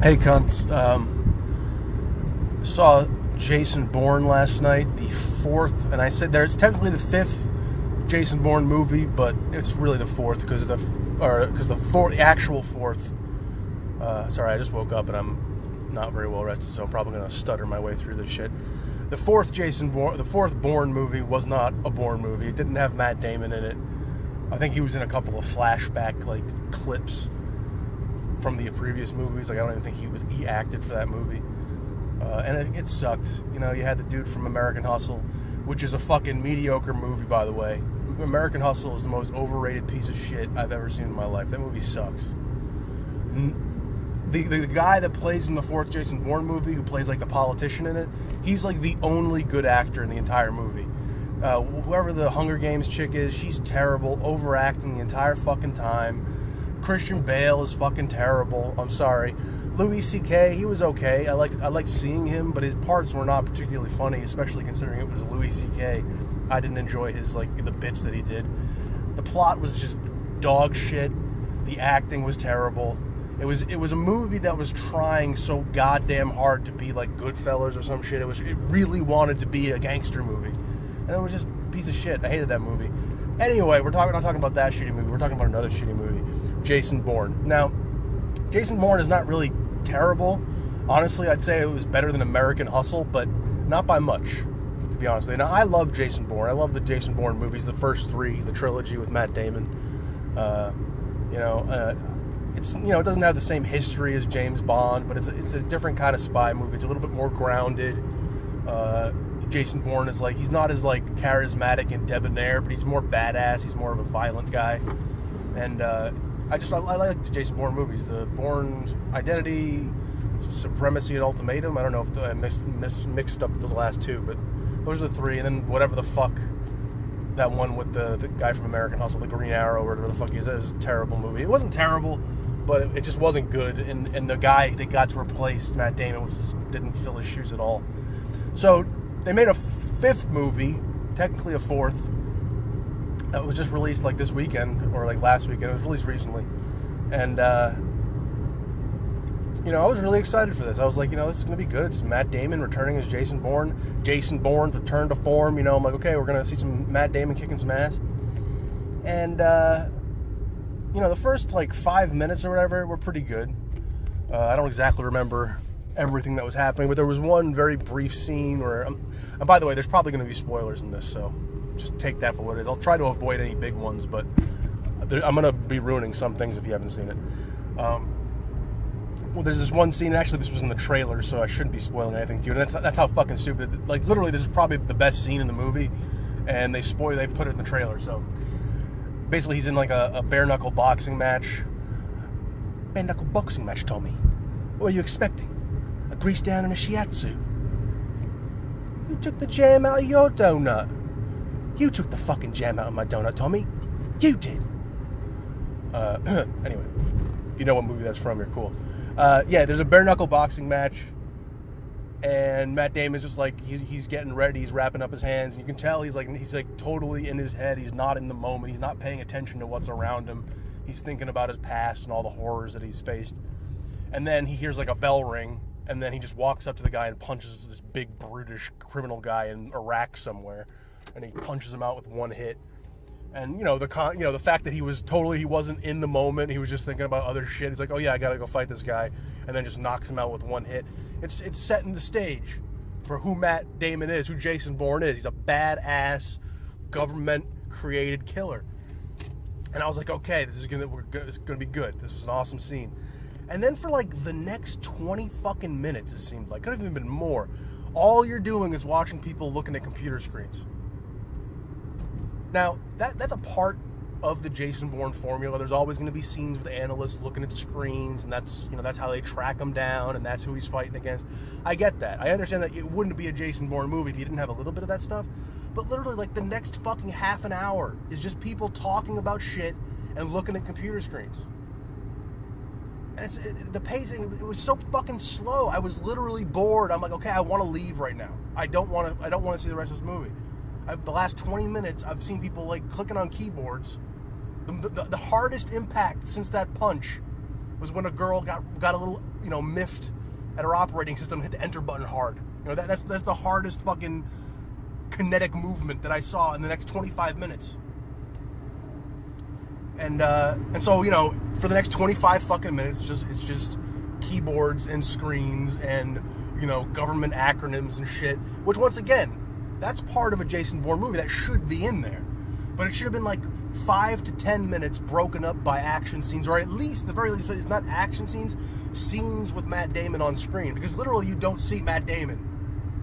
Hey, cunts. Saw Jason Bourne last night, the fourth, and I said it's technically the fifth Jason Bourne movie, but it's really the fourth because the actual fourth. Sorry, I just woke up and I'm not very well rested, so I'm probably gonna stutter my way through this shit. The fourth Bourne movie was not a Bourne movie. It didn't have Matt Damon in it. I think he was in a couple of flashback clips from the previous movies. I don't even think he acted for that movie. And it sucked. You had the dude from American Hustle, which is a fucking mediocre movie, by the way. American Hustle is the most overrated piece of shit I've ever seen in my life. That movie sucks. The guy that plays in the fourth Jason Bourne movie, who plays like the politician in it, he's like the only good actor in the entire movie. Whoever the Hunger Games chick is, she's terrible, overacting the entire fucking time. Christian Bale is fucking terrible. I'm sorry. Louis C.K., he was okay. I liked seeing him, but his parts were not particularly funny, especially considering it was Louis C.K. I didn't enjoy his the bits that he did. The plot was just dog shit. The acting was terrible. It was a movie that was trying so goddamn hard to be like Goodfellas or some shit. It really wanted to be a gangster movie, and it was just a piece of shit. I hated that movie. Anyway, we're not talking about that shitty movie. We're talking about another shitty movie, Jason Bourne. Now, Jason Bourne is not really terrible. Honestly, I'd say it was better than American Hustle, but not by much, to be honest with you. Now, I love Jason Bourne. I love the Jason Bourne movies, the first three, the trilogy with Matt Damon. It's it doesn't have the same history as James Bond, but it's a different kind of spy movie. It's a little bit more grounded. Jason Bourne is he's not as charismatic and debonair, but he's more badass. He's more of a violent guy, and I like the Jason Bourne movies. The Bourne Identity, Supremacy, and Ultimatum. I don't know if I mixed up the last two, but those are the three. And then whatever the fuck that one with the guy from American Hustle, the Green Arrow, or whatever the fuck he is. It was a terrible movie. It wasn't terrible, but it just wasn't good. And the guy they got to replace Matt Damon didn't fill his shoes at all. So they made a fifth movie, technically a fourth, that was just released this weekend, or last weekend. It was released recently. And, I was really excited for this. I was like, this is going to be good. It's Matt Damon returning as Jason Bourne. Jason Bourne's return to form. I'm like, okay, we're going to see some Matt Damon kicking some ass. And, the first 5 minutes or whatever were pretty good. I don't exactly remember everything that was happening, but there was one very brief scene where, and by the way, there's probably going to be spoilers in this, so just take that for what it is. I'll try to avoid any big ones, but I'm going to be ruining some things if you haven't seen it. Well, there's this one scene, actually this was in the trailer, so I shouldn't be spoiling anything to you, and that's how fucking stupid. Literally, this is probably the best scene in the movie, and they put it in the trailer. So basically he's in a bare knuckle boxing match. Bare knuckle boxing match, Tommy. What are you expecting? A grease down and a shiatsu? Who took the jam out of your donut? You took the fucking jam out of my donut, Tommy. You did. Anyway, if you know what movie that's from, you're cool. There's a bare knuckle boxing match, and Matt Damon's just he's getting ready. He's wrapping up his hands, and you can tell he's totally in his head. He's not in the moment. He's not paying attention to what's around him. He's thinking about his past and all the horrors that he's faced. And then he hears a bell ring, and then he just walks up to the guy and punches this big brutish criminal guy in Iraq somewhere, and he punches him out with one hit. And the fact that he wasn't in the moment, he was just thinking about other shit. He's like, oh yeah, I gotta go fight this guy, and then just knocks him out with one hit. It's setting the stage for who Matt Damon is, who Jason Bourne is. He's a badass government created killer. And I was like, okay, this is gonna be good. This was an awesome scene. And then for the next 20 fucking minutes, it seemed like, could have even been more, all you're doing is watching people looking at computer screens. Now, that's a part of the Jason Bourne formula. There's always going to be scenes with analysts looking at screens, and that's how they track him down, and that's who he's fighting against. I get that. I understand that it wouldn't be a Jason Bourne movie if you didn't have a little bit of that stuff. But literally, the next fucking half an hour is just people talking about shit and looking at computer screens. And the pacing, it was so fucking slow. I was literally bored. I'm like, okay, I want to leave right now. I don't want to see the rest of this movie. The last 20 minutes, I've seen people clicking on keyboards. The hardest impact since that punch was when a girl got a little, miffed at her operating system and hit the enter button hard. That's the hardest fucking kinetic movement that I saw in the next 25 minutes. And so, for the next 25 fucking minutes, it's just keyboards and screens and, government acronyms and shit. Which, once again, that's part of a Jason Bourne movie that should be in there. But it should have been like 5 to 10 minutes broken up by action scenes, or at least, the very least, it's not action scenes, scenes with Matt Damon on screen. Because literally you don't see Matt Damon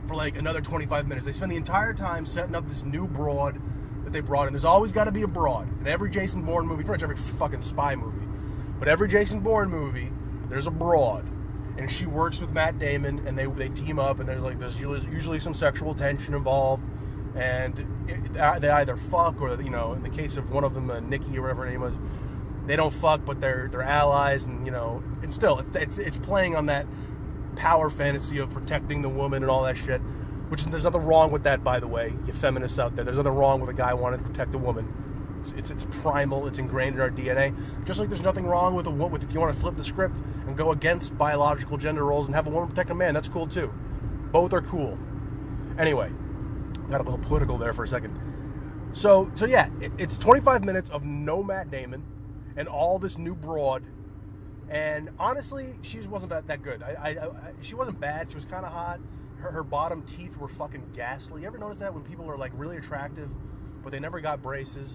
for like another 25 minutes. They spend the entire time setting up this new broad that they brought in. There's always got to be a broad. In every Jason Bourne movie, pretty much every fucking spy movie, but every Jason Bourne movie, there's a broad. And she works with Matt Damon, and they team up, and there's usually some sexual tension involved. And they either fuck, or in the case of one of them, Nikki or whatever her name was, they don't fuck, but they're allies, and and still it's playing on that power fantasy of protecting the woman and all that shit. Which there's nothing wrong with that, by the way, you feminists out there. There's nothing wrong with a guy wanting to protect a woman. It's primal. It's ingrained in our DNA. Just like there's nothing wrong with if you want to flip the script and go against biological gender roles and have a woman protect a man. That's cool too. Both are cool. Anyway. Got a little political there for a second. So yeah, it's 25 minutes of no Matt Damon and all this new broad. And honestly, she wasn't that good. She wasn't bad. She was kind of hot. Her bottom teeth were fucking ghastly. You ever notice that when people are like really attractive, but they never got braces,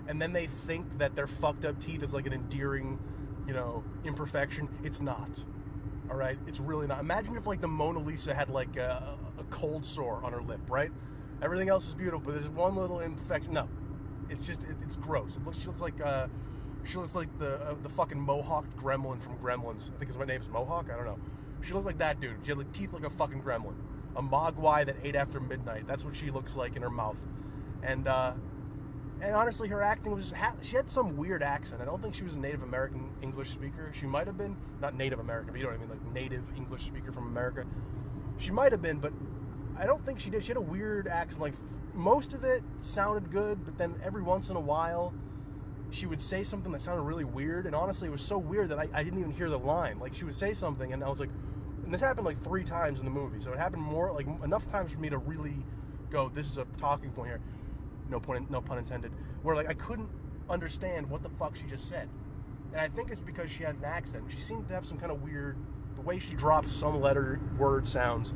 and then they think that their fucked up teeth is like an endearing, imperfection? It's not. All right, it's really not. Imagine if like the Mona Lisa had like a cold sore on her lip, right? Everything else is beautiful, but there's one little imperfection. No, it's just it's gross. She looks like the fucking mohawked gremlin from Gremlins. I think his name is Mohawk. I don't know. She looked like that dude. She had like teeth like a fucking gremlin, a mogwai that ate after midnight. That's what she looks like in her mouth. And honestly, her acting was she had some weird accent. I don't think she was a Native American English speaker. She might have been, not Native American, but you know what I mean, like native English speaker from America. She might have been, but I don't think she did. She had a weird accent. Like, most of it sounded good, but then every once in a while, she would say something that sounded really weird. And honestly, it was so weird that I didn't even hear the line. Like, she would say something, and I was like, and this happened like 3 times in the movie. So it happened more, like enough times for me to really go, this is a talking point here. No pun intended. Where like I couldn't understand what the fuck she just said. And I think it's because she had an accent. She seemed to have some kind of weird, the way she dropped some word sounds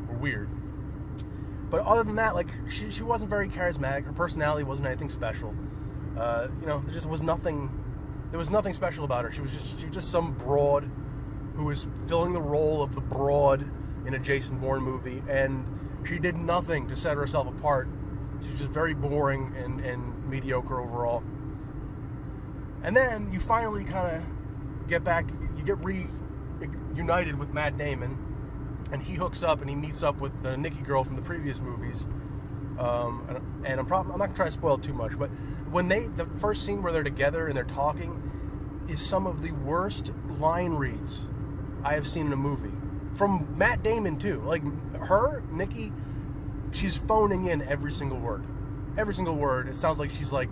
were weird. But other than that, like, she wasn't very charismatic. Her personality wasn't anything special. There just was nothing. There was nothing special about her. She was just some broad who was filling the role of the broad in a Jason Bourne movie, and she did nothing to set herself apart. She was just very boring and mediocre overall. And then you finally kind of get back. You get reunited with Matt Damon. And he hooks up and he meets up with the Nikki girl from the previous movies. And I'm not going to try to spoil too much, but when the first scene where they're together and they're talking is some of the worst line reads I have seen in a movie. From Matt Damon, too. Like, Nikki, she's phoning in every single word. Every single word. It sounds like she's like,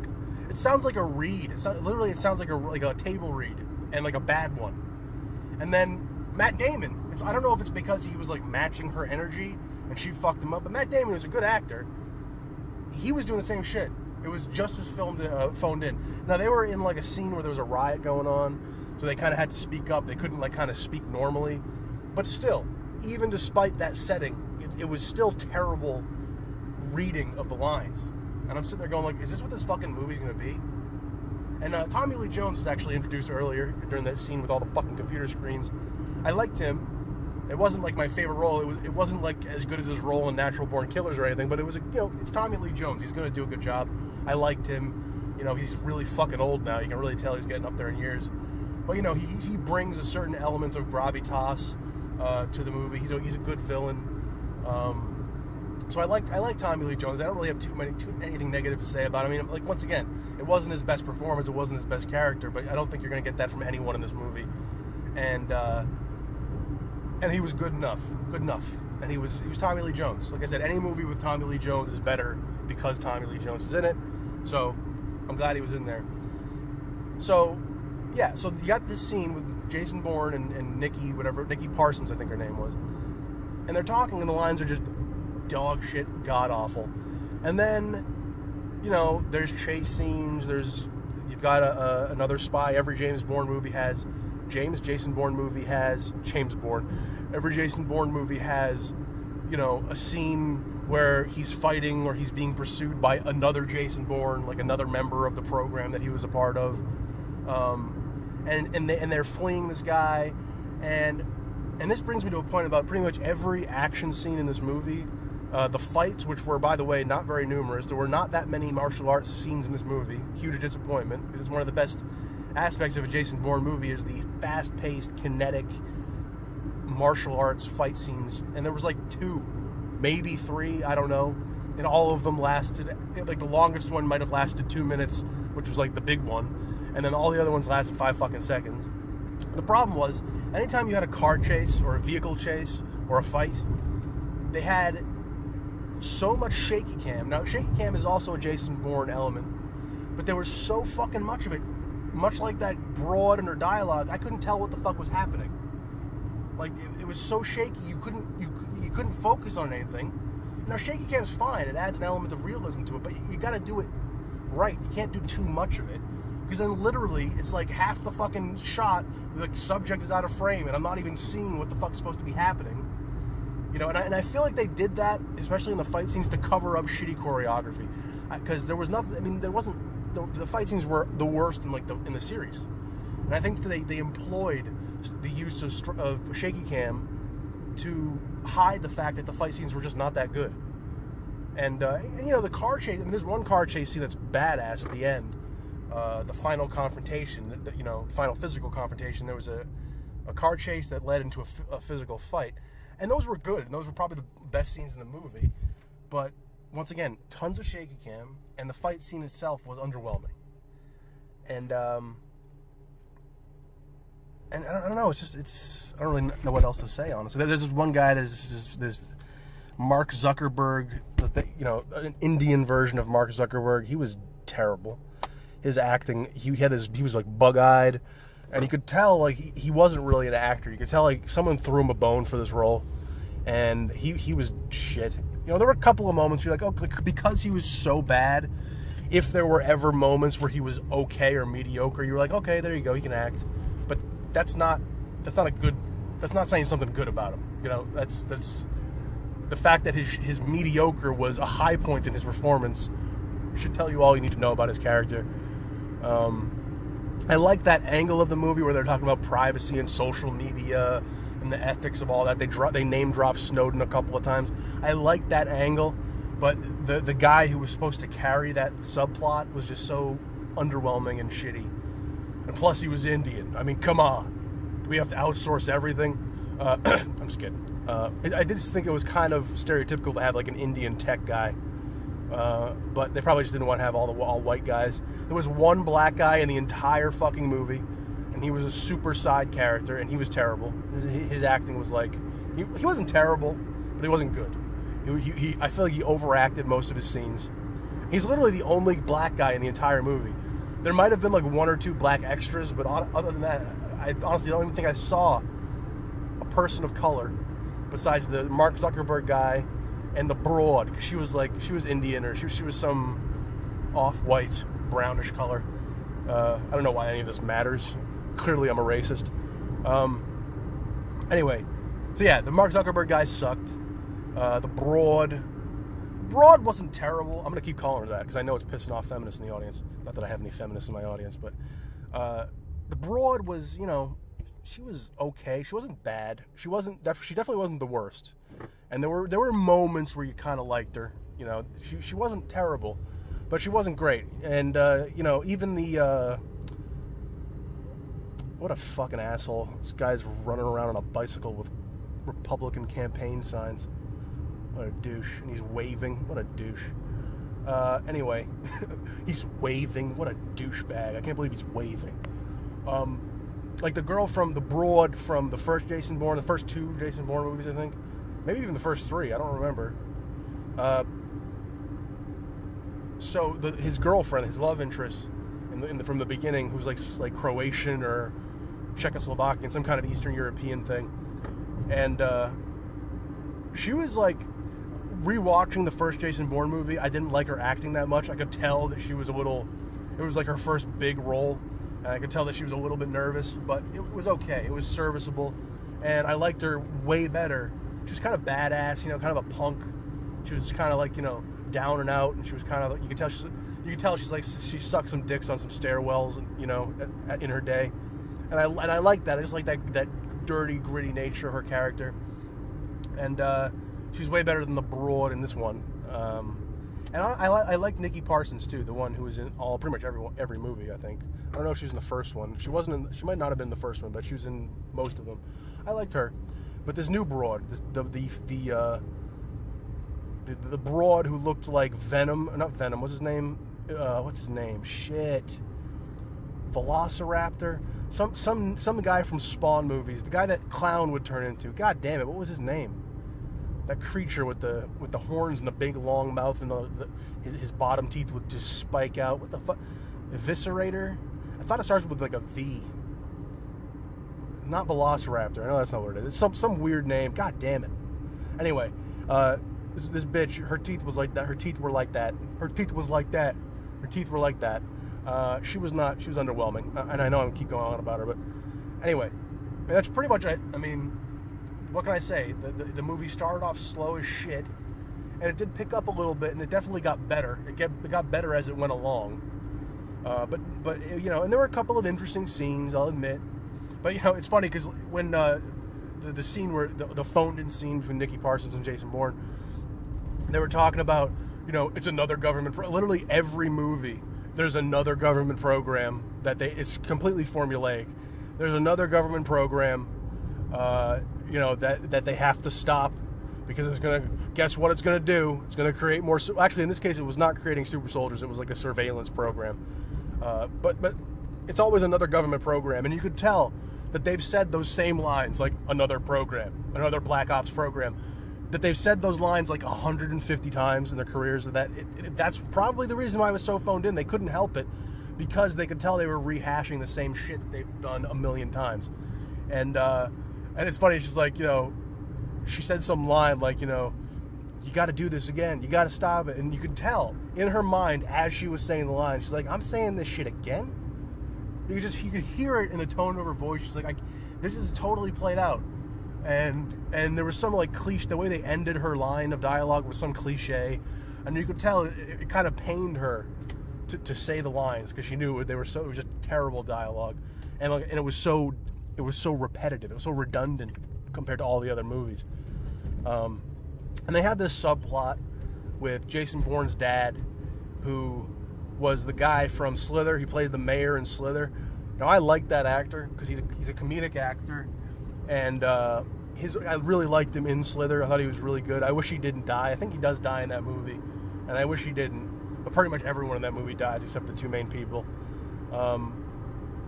it sounds like a read. It sounds like a table read, and like a bad one. And then Matt Damon, I don't know if it's because he was like matching her energy and she fucked him up, but Matt Damon was a good actor. He was doing the same shit. It was just as phoned in. Now they were in like a scene where there was a riot going on, so they kind of had to speak up. They couldn't like kind of speak normally, but still, even despite that setting, it was still terrible reading of the lines. And I'm sitting there going like, is this what this fucking movie's gonna be? And Tommy Lee Jones was actually introduced earlier during that scene with all the fucking computer screens. I liked him. It wasn't like my favorite role. It wasn't like as good as his role in Natural Born Killers or anything, but it was it's Tommy Lee Jones. He's going to do a good job. I liked him. He's really fucking old now. You can really tell he's getting up there in years. But he brings a certain element of gravitas to the movie. He's a good villain. So I like Tommy Lee Jones. I don't really have anything negative to say about him. I mean, like, once again, it wasn't his best performance. It wasn't his best character, but I don't think you're going to get that from anyone in this movie. And he was good enough, and he was Tommy Lee Jones. Like I said, any movie with Tommy Lee Jones is better because Tommy Lee Jones is in it. So I'm glad he was in there. So Yeah, so you got this scene with Jason Bourne and Nikki, whatever, Nikki Parsons, I think her name was. And they're talking, and the lines are just dog shit, god awful. And then, you know, there's chase scenes, you've got another spy. Every Jason Bourne movie has, every Jason Bourne movie has, you know, a scene where he's fighting or he's being pursued by another Jason Bourne, like another member of the program that he was a part of. And they're fleeing this guy, and this brings me to a point about pretty much every action scene in this movie. The fights, which were, by the way, not very numerous. There were not that many martial arts scenes in this movie. Huge disappointment, because it's one of the best aspects of a Jason Bourne movie is the fast-paced, kinetic martial arts fight scenes. And there was like 2, maybe 3, I don't know. And all of them lasted, like the longest one might have lasted 2 minutes, which was like the big one. And then all the other ones lasted 5 fucking seconds. The problem was, anytime you had a car chase or a vehicle chase or a fight, they had so much shaky cam. Now, shaky cam is also a Jason Bourne element, but there was so fucking much of it. Much like that broad in her dialogue, I couldn't tell what the fuck was happening. Like, it was so shaky, you couldn't focus on anything. Now, shaky cam's fine. It adds an element of realism to it, but you gotta do it right. You can't do too much of it. Because then literally, it's like half the fucking shot, the subject is out of frame, and I'm not even seeing what the fuck's supposed to be happening. You know, and I feel like they did that, especially in the fight scenes, to cover up shitty choreography. Because there was nothing, I mean, there wasn't, the fight scenes were the worst in the series. And I think they employed the use of shaky cam to hide the fact that the fight scenes were just not that good. And you know, the car chase, I mean, there's one car chase scene that's badass at the end. The final confrontation, final physical confrontation. There was a car chase that led into a physical fight, and those were good, and those were probably the best scenes in the movie. But once again, tons of shaky cam, and the fight scene itself was underwhelming. And I don't know. It's I don't really know what else to say, honestly. There's this one guy. There's this Mark Zuckerberg, an Indian version of Mark Zuckerberg. He was terrible. His acting, he was like bug-eyed, and you could tell like he wasn't really an actor. You could tell like someone threw him a bone for this role, and he was shit. You know, there were a couple of moments you're like, oh, because he was so bad. If there were ever moments where he was okay or mediocre, you were like, okay, there you go, he can act. But that's not saying something good about him. You know, that's the fact that his mediocre was a high point in his performance should tell you all you need to know about his character. I like that angle of the movie where they're talking about privacy and social media and the ethics of all that. They name drop Snowden a couple of times. I like that angle, but the guy who was supposed to carry that subplot was just so underwhelming and shitty. And plus, he was Indian. I mean, come on. Do we have to outsource everything? I'm just kidding. I did think it was kind of stereotypical to have like an Indian tech guy. But they probably just didn't want to have all white guys. There was one black guy in the entire fucking movie, and he was a super side character, and he was terrible. His acting was like, he wasn't terrible, but he wasn't good. I feel like he overacted most of his scenes. He's literally the only black guy in the entire movie. There might have been like 1 or 2 black extras, but other than that, I honestly don't even think I saw a person of color besides the Mark Zuckerberg guy and the broad, because she was Indian, or she was some off-white, brownish color. I don't know why any of this matters. Clearly, I'm a racist. Anyway, so yeah, the Mark Zuckerberg guy sucked. The broad wasn't terrible. I'm gonna keep calling her that because I know it's pissing off feminists in the audience. Not that I have any feminists in my audience, but the broad was, she was okay. She wasn't bad. She definitely wasn't the worst. And there were moments where you kind of liked her. You know, she wasn't terrible, but she wasn't great. And even the what a fucking asshole. This guy's running around on a bicycle with Republican campaign signs. What a douche. And he's waving. What a douche. Anyway, he's waving. What a douchebag. I can't believe he's waving. Like the girl from the broad from the first Jason Bourne, the first 2 Jason Bourne movies, I think. Maybe even the first 3. I don't remember. So his girlfriend, his love interest from the beginning, who's like Croatian or Czechoslovakian, some kind of Eastern European thing. And she was like, rewatching the first Jason Bourne movie, I didn't like her acting that much. I could tell that she was it was like her first big role, and I could tell that she was a little bit nervous, but it was okay. It was serviceable, and I liked her way better. She was kind of badass, kind of a punk. She was kind of like, down and out, and she was kind of, you could tell she's like, she sucked some dicks on some stairwells, in her day, and I like that. I just like that dirty, gritty nature of her character, and she's way better than the broad in this one. And I like Nikki Parsons too, the one who was in pretty much every movie, I think. I don't know if she was in the first one. She might not have been in the first one, but she was in most of them. I liked her. But this new broad, the broad who looked like Venom, not Venom, what's his name? Shit. Velociraptor? Some guy from Spawn movies, the guy that Clown would turn into. God damn it, what was his name? That creature with the horns and the big long mouth and his bottom teeth would just spike out. What the fuck? Eviscerator? I thought it started with like a V. Not Velociraptor. I know that's not what it is. It's some weird name. God damn it. Anyway, this bitch, her teeth was like that. Her teeth were like that. Her teeth was like that. Her teeth were like that. She was underwhelming. And I know I'm keep going on about her, but anyway, that's pretty much it. I mean, what can I say? The movie started off slow as shit, and it did pick up a little bit, and it definitely got better. It got better as it went along. But and there were a couple of interesting scenes, I'll admit. But it's funny because when the scene where the phoned-in scene between Nikki Parsons and Jason Bourne, they were talking about it's another government. Literally every movie, there's another government program it's completely formulaic. There's another government program. That they have to stop because it's going to, guess what it's going to do? It's going to create more, actually in this case it was not creating super soldiers, it was like a surveillance program. But it's always another government program, and you could tell that they've said those same lines, like another program, another Black Ops program, that they've said those lines like 150 times in their careers, that's probably the reason why it was so phoned in. They couldn't help it because they could tell they were rehashing the same shit that they've done a million times. And it's funny, she's like, she said some line like, you got to do this again. You got to stop it. And you could tell in her mind as she was saying the line, she's like, I'm saying this shit again? You could hear it in the tone of her voice. She's like, this is totally played out. And there was some like cliche, the way they ended her line of dialogue was some cliche. And you could tell it kind of pained her to say the lines because she knew it was just terrible dialogue. And it was so repetitive. It was so redundant compared to all the other movies. And they had this subplot with Jason Bourne's dad, who was the guy from Slither. He played the mayor in Slither. Now, I like that actor because he's a comedic actor. And I really liked him in Slither. I thought he was really good. I wish he didn't die. I think he does die in that movie. And I wish he didn't. But pretty much everyone in that movie dies except the two main people.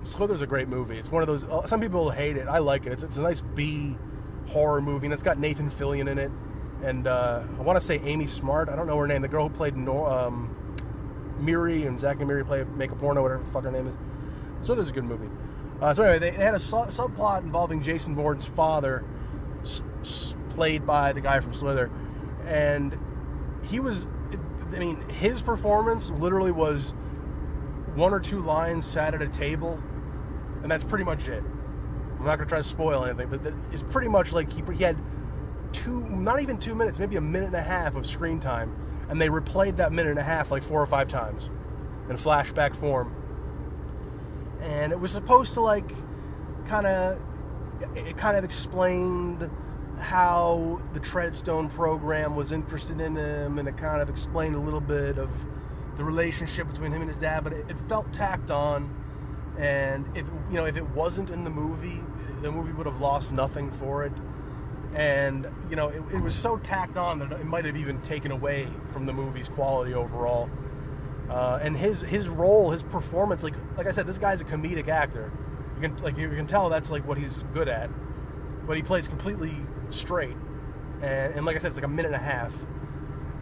Slither's a great movie. It's one of those, some people hate it. I like it. It's a nice B horror movie, and it's got Nathan Fillion in it. And I want to say Amy Smart. I don't know her name. The girl who played Miri, and Zack and Miri play Make a Porno, whatever the fuck her name is. Slither's a good movie. So anyway, they had a subplot involving Jason Bourne's father, played by the guy from Slither. And his performance literally was one or two lines sat at a table, and that's pretty much it. I'm not going to try to spoil anything, but it's pretty much like he had not even 2 minutes, maybe a minute and a half of screen time, and they replayed that minute and a half like 4 or 5 times in flashback form. And it was supposed to it kind of explained how the Treadstone program was interested in him, and it kind of explained a little bit of the relationship between him and his dad, but it felt tacked on. And if it wasn't in the movie would have lost nothing for it. And it was so tacked on that it might have even taken away from the movie's quality overall. And his role, his performance, like I said, this guy's a comedic actor. You can tell that's like what he's good at. But he plays completely straight, and like I said, it's like a minute and a half.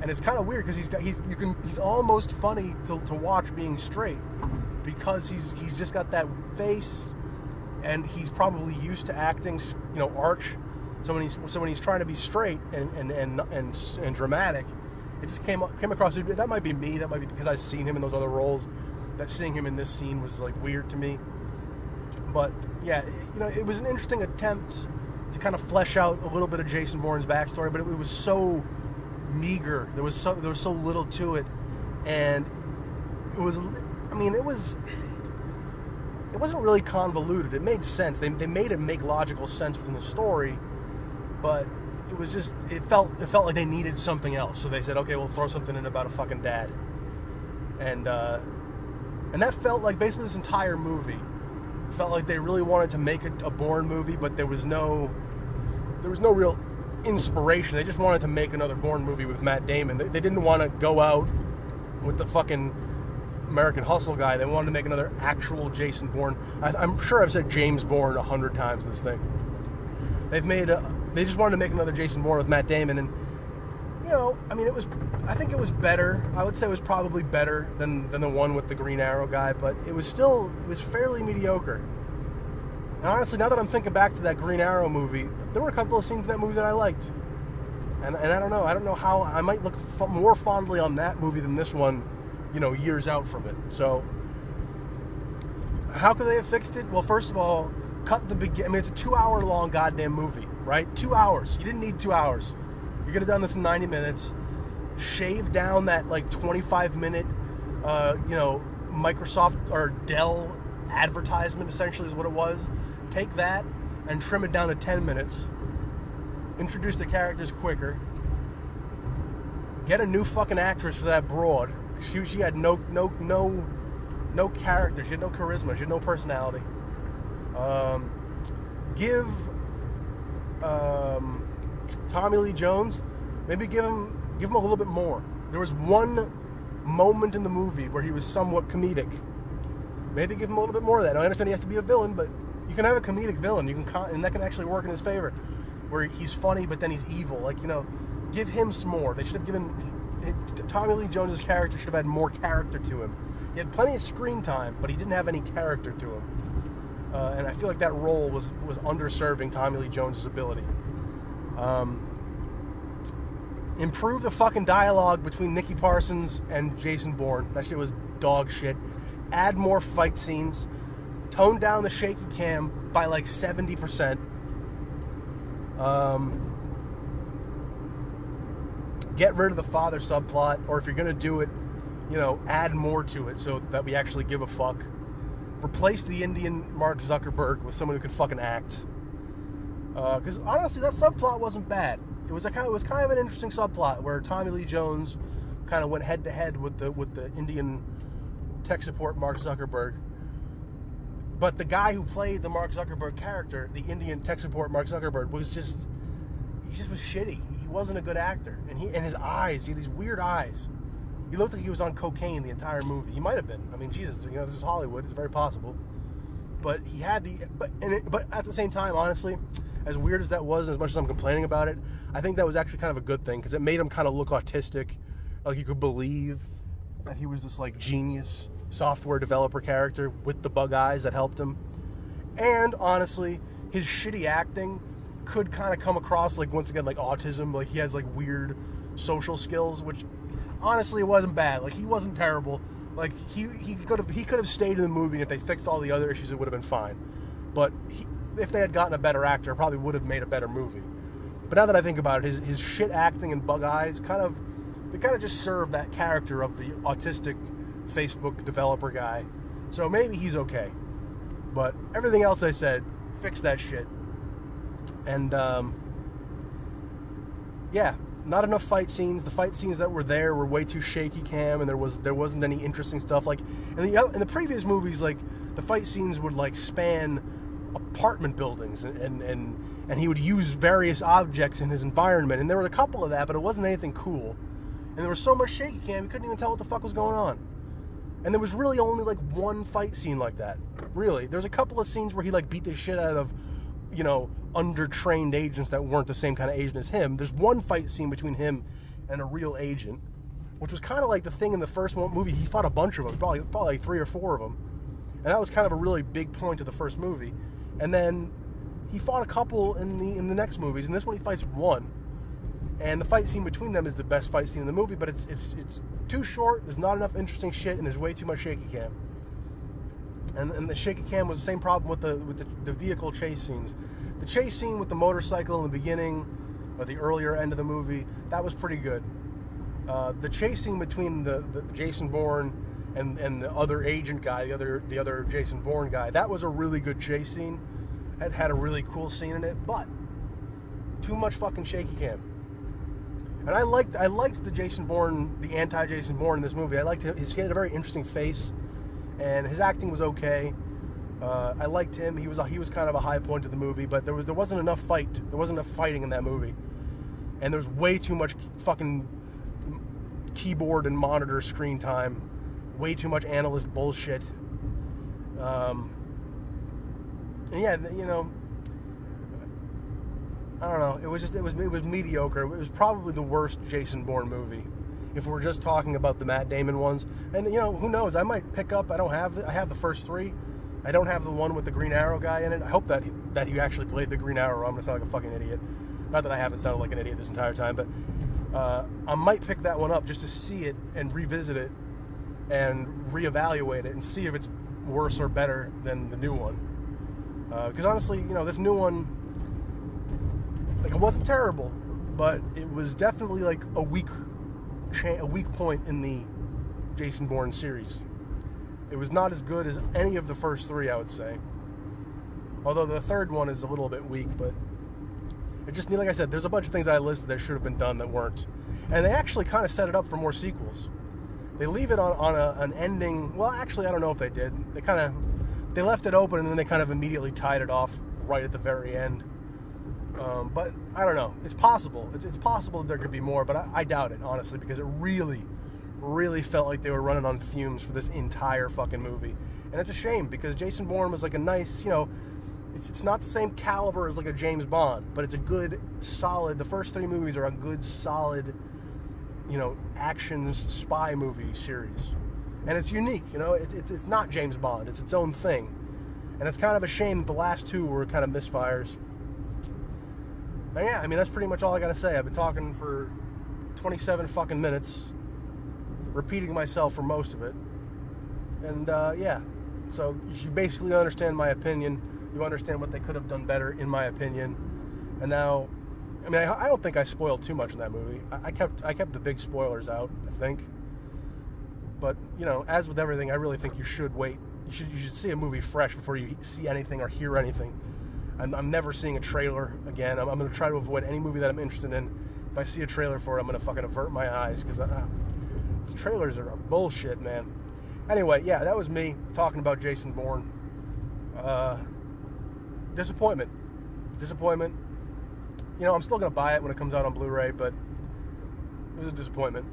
And it's kind of weird because he's almost funny to watch being straight, because he's just got that face, and he's probably used to acting, arch. So when he's trying to be straight and dramatic, it just came across. That might be me. That might be because I've seen him in those other roles. That seeing him in this scene was like weird to me. But yeah, it was an interesting attempt to kind of flesh out a little bit of Jason Bourne's backstory, but it was so meager. There was so little to it, and it wasn't really convoluted. It made sense. They made it make logical sense within the story, but it felt like they needed something else. So they said, okay, we'll throw something in about a fucking dad, and that felt like basically this entire movie felt like they really wanted to make a Bourne movie, but there was no real inspiration. They just wanted to make another Bourne movie with Matt Damon. They didn't want to go out with the fucking American Hustle guy. They wanted to make another actual Jason Bourne. I'm sure I've said James Bourne 100 times in this thing. They just wanted to make another Jason Bourne with Matt Damon, and I think it was better. I would say it was probably better than the one with the Green Arrow guy, but it was fairly mediocre. And honestly, now that I'm thinking back to that Green Arrow movie, there were a couple of scenes in that movie that I liked. And I don't know how I might look more fondly on that movie than this one, years out from it. So, how could they have fixed it? Well, first of all, cut the beginning. It's a 2-hour long goddamn movie, right? 2 hours. You didn't need 2 hours. You could have done this in 90 minutes. Shave down that 25-minute, Microsoft or Dell advertisement, essentially is what it was. Take that and trim it down to 10 minutes. Introduce the characters quicker. Get a new fucking actress for that broad. She had no character. She had no charisma. She had no personality. Give Tommy Lee Jones, maybe give him a little bit more. There was one moment in the movie where he was somewhat comedic. Maybe give him a little bit more of that. I understand he has to be a villain, but you can have a comedic villain. And that can actually work in his favor, where he's funny, but then he's evil. Give him some more. They should have given Tommy Lee Jones' character should have had more character to him. He had plenty of screen time, but he didn't have any character to him. And I feel like that role was underserving Tommy Lee Jones' ability. Improve the fucking dialogue between Nicky Parsons and Jason Bourne. That shit was dog shit. Add more fight scenes. Tone down the shaky cam by 70%. Get rid of the father subplot, or if you're gonna do it, add more to it so that we actually give a fuck. Replace the Indian Mark Zuckerberg with someone who can fucking act. Because honestly, that subplot wasn't bad. It was kind of an interesting subplot where Tommy Lee Jones kind of went head to head with the Indian tech support Mark Zuckerberg. But the guy who played the Mark Zuckerberg character, the Indian tech support Mark Zuckerberg, was just shitty. He wasn't a good actor, and his eyes, he had these weird eyes. He looked like he was on cocaine the entire movie. He might have been. I mean, Jesus, this is Hollywood. It's very possible. But he had but at the same time, honestly, as weird as that was, and as much as I'm complaining about it, I think that was actually kind of a good thing, because it made him kind of look autistic, like you could believe that he was this genius software developer character with the bug eyes that helped him. And honestly, his shitty acting could kind of come across once again like autism. He has weird social skills, which honestly wasn't bad. He wasn't terrible. He could have stayed in the movie, and if they fixed all the other issues, it would have been fine. But if they had gotten a better actor, it probably would have made a better movie. But now that I think about it, his shit acting and bug eyes kind of just serve that character of the autistic Facebook developer guy. So maybe he's okay. But everything else I said, fix that shit. And yeah, not enough fight scenes. The fight scenes that were there were way too shaky cam, and there wasn't any interesting stuff. In the previous movies, the fight scenes would span apartment buildings, and he would use various objects in his environment, and there were a couple of that, but it wasn't anything cool. And there was so much shaky cam, you couldn't even tell what the fuck was going on. And there was really only one fight scene like that. Really, there's a couple of scenes where he beat the shit out of undertrained agents that weren't the same kind of agent as him. There's one fight scene between him and a real agent, which was kind of like the thing in the first movie. He fought a bunch of them, probably 3 or 4 of them. And that was kind of a really big point of the first movie. And then he fought a couple in the next movies. And this one he fights one. And the fight scene between them is the best fight scene in the movie, but it's too short. There's not enough interesting shit, and there's way too much shaky cam. And the shaky cam was the same problem with the vehicle chase scenes. The chase scene with the motorcycle in the beginning, or the earlier end of the movie, that was pretty good. The chase scene between the Jason Bourne and the other agent guy, the other Jason Bourne guy, that was a really good chase scene. It had a really cool scene in it, but too much fucking shaky cam. And I liked the Jason Bourne, the anti-Jason Bourne in this movie. I liked him. He had a very interesting face, and his acting was okay. I liked him. He was kind of a high point of the movie, but there wasn't enough fight. There wasn't enough fighting in that movie, and there's way too much fucking keyboard and monitor screen time. Way too much analyst bullshit. And yeah, you know, I don't know. It was mediocre. It was probably the worst Jason Bourne movie, if we're just talking about the Matt Damon ones. And you know, who knows? I might pick up. I have the first three. I don't have the one with the Green Arrow guy in it. I hope that he actually played the Green Arrow. I'm gonna sound like a fucking idiot. Not that I haven't sounded like an idiot this entire time, but I might pick that one up just to see it and revisit it and reevaluate it and see if it's worse or better than the new one. Because honestly, you know, this new one, like, it wasn't terrible, but it was definitely like a weak point in the Jason Bourne series. It was not as good as any of the first three, I would say. Although the third one is a little bit weak, but it just, like I said, there's a bunch of things I listed that should have been done that weren't. And they actually kind of set it up for more sequels. They leave it on an ending. Well, actually, I don't know if they did. They left it open, and then they kind of immediately tied it off right at the very end. But I don't know. It's possible. It's possible that there could be more, but I doubt it, honestly, because it really, really felt like they were running on fumes for this entire fucking movie. And it's a shame, because Jason Bourne was like a nice, you know, it's not the same caliber as like a James Bond, but it's a good, solid, the first three movies are a good, solid, you know, action spy movie series. And it's unique, you know, it's not James Bond, it's its own thing. And it's kind of a shame that the last two were kind of misfires. And yeah, I mean, that's pretty much all I gotta say. I've been talking for 27 fucking minutes, repeating myself for most of it. And yeah, so you basically understand my opinion. You understand what they could have done better, in my opinion. And now, I mean, I don't think I spoiled too much in that movie. I kept the big spoilers out, I think. But, you know, as with everything, I really think you should wait. You should see a movie fresh before you see anything or hear anything. I'm never seeing a trailer again. I'm going to try to avoid any movie that I'm interested in. If I see a trailer for it, I'm going to fucking avert my eyes, because the trailers are bullshit, man. Anyway, yeah, that was me talking about Jason Bourne. Disappointment. You know, I'm still going to buy it when it comes out on Blu-ray, but it was a disappointment.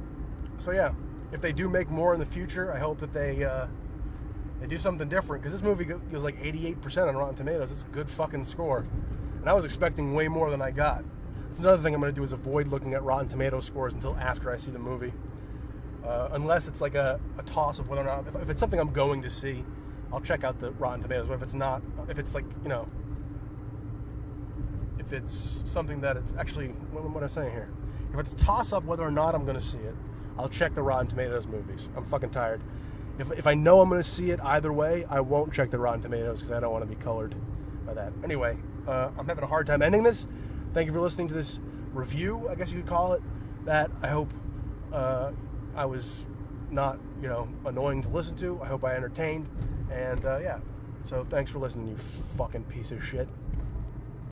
So yeah, if they do make more in the future, I hope that they do something different, because this movie goes like 88% on Rotten Tomatoes. It's a good fucking score. And I was expecting way more than I got. That's another thing I'm going to do, is avoid looking at Rotten Tomatoes scores until after I see the movie. Unless it's like a toss of whether or not, if it's something I'm going to see, I'll check out the Rotten Tomatoes. But if it's not, if it's like, you know, if it's something that it's actually, what am I saying here? If it's a toss-up whether or not I'm going to see it, I'll check the Rotten Tomatoes movies. I'm fucking tired. If I know I'm going to see it either way, I won't check the Rotten Tomatoes, because I don't want to be colored by that. Anyway, I'm having a hard time ending this. Thank you for listening to this review, I guess you could call it that. I hope I was not, you know, annoying to listen to. I hope I entertained. And yeah, so thanks for listening, you fucking piece of shit.